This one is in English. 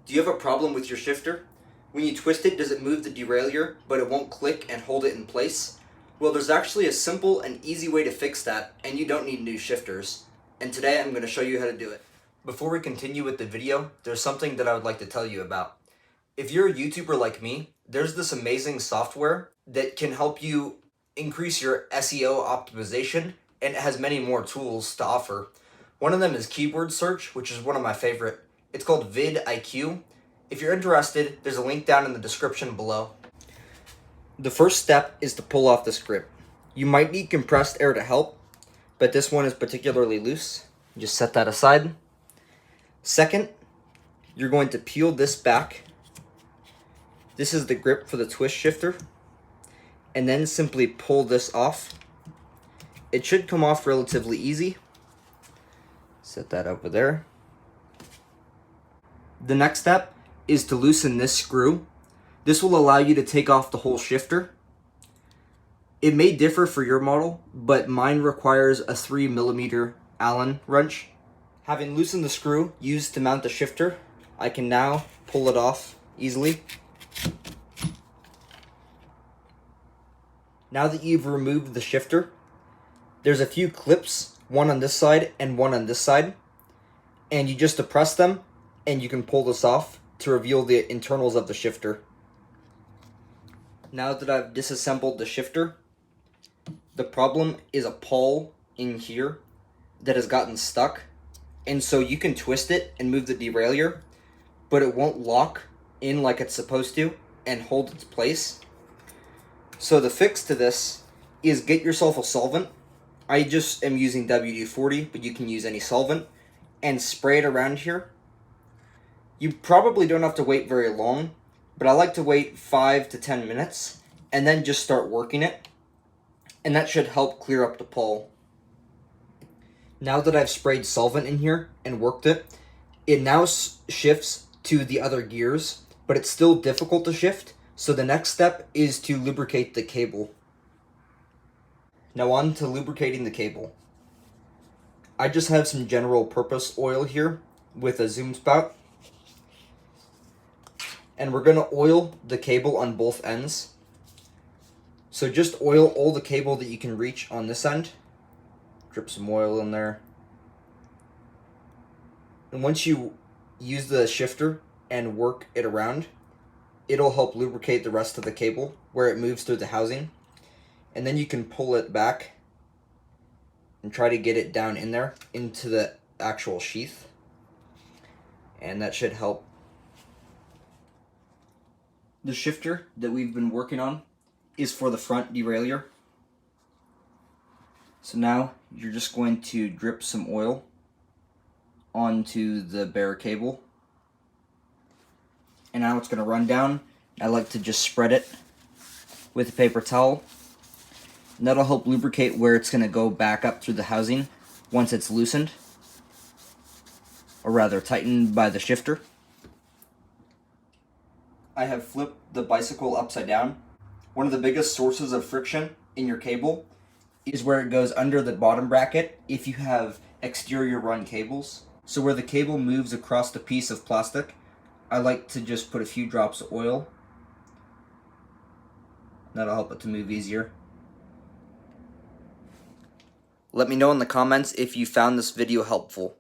Do you have a problem with your shifter? When you twist it, does it move the derailleur, but it won't click and hold it in place? Well, there's actually a simple and easy way to fix that, and you don't need new shifters. And today I'm going to show you how to do it. Before we continue with the video, there's something that I would like to tell you about. If you're a YouTuber like me, there's this amazing software that can help you increase your SEO optimization, and it has many more tools to offer. One of them is keyword search, which is one of my favorite. It's called vidIQ. If you're interested, there's a link down in the description below. The first step is to pull off this grip. You might need compressed air to help, but this one is particularly loose. Just set that aside. Second, you're going to peel this back. This is the grip for the twist shifter. And then simply pull this off. It should come off relatively easy. Set that over there. The next step is to loosen this screw. This will allow you to take off the whole shifter. It may differ for your model, but mine requires a 3mm Allen wrench. Having loosened the screw used to mount the shifter, I can now pull it off easily. Now that you've removed the shifter, there's a few clips, one on this side and one on this side, and you just depress them and you can pull this off to reveal the internals of the shifter. Now that I've disassembled the shifter, the problem is a pawl in here that has gotten stuck, and so you can twist it and move the derailleur, but it won't lock in like it's supposed to and hold its place. So the fix to this is get yourself a solvent. I just am using WD-40, but you can use any solvent, and spray it around here. You probably don't have to wait very long, but I like to wait 5 to 10 minutes and then just start working it, and that should help clear up the pawl. Now that I've sprayed solvent in here and worked it, it now shifts to the other gears, but it's still difficult to shift, so the next step is to lubricate the cable. Now on to lubricating the cable. I just have some general purpose oil here with a zoom spout. And we're going to oil the cable on both ends. So just oil all the cable that you can reach on this end. Drip some oil in there. And once you use the shifter and work it around, it'll help lubricate the rest of the cable where it moves through the housing. And then you can pull it back and try to get it down in there into the actual sheath. And that should help. The shifter that we've been working on is for the front derailleur. So now you're just going to drip some oil onto the bare cable. And now it's going to run down. I like to just spread it with a paper towel. And that'll help lubricate where it's going to go back up through the housing once it's loosened, or rather tightened by the shifter. I have flipped the bicycle upside down. One of the biggest sources of friction in your cable is where it goes under the bottom bracket if you have exterior run cables. So where the cable moves across the piece of plastic, I like to just put a few drops of oil. That'll help it to move easier. Let me know in the comments if you found this video helpful.